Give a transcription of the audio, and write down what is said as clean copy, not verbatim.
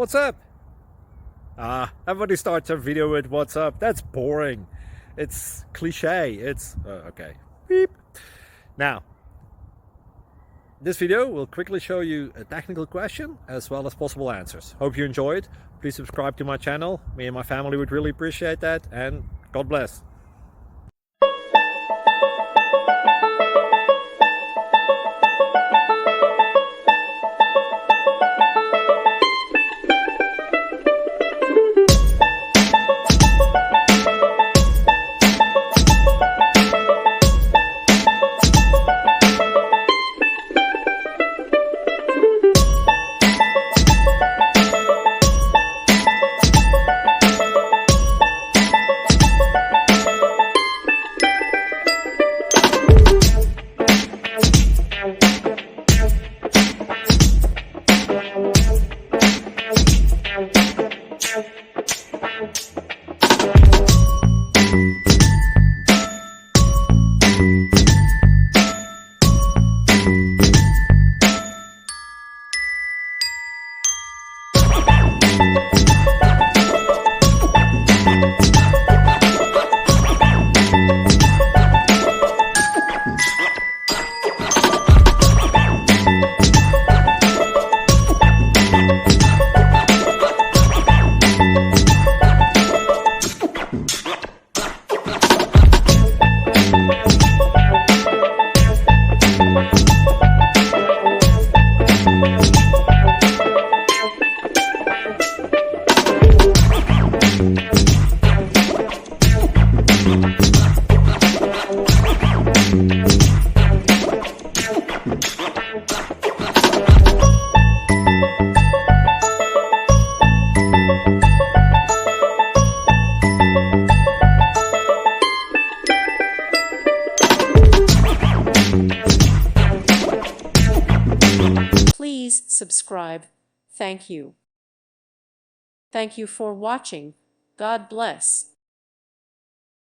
What's up? Everybody starts their video with what's up. That's boring. It's cliche. It's okay. Beep. Now, this video will quickly show you a technical question as well as possible answers. Hope you enjoyed. Please subscribe to my channel. Me and my family would really appreciate that, and God bless. Please subscribe. Thank you. Thank you for watching. God bless.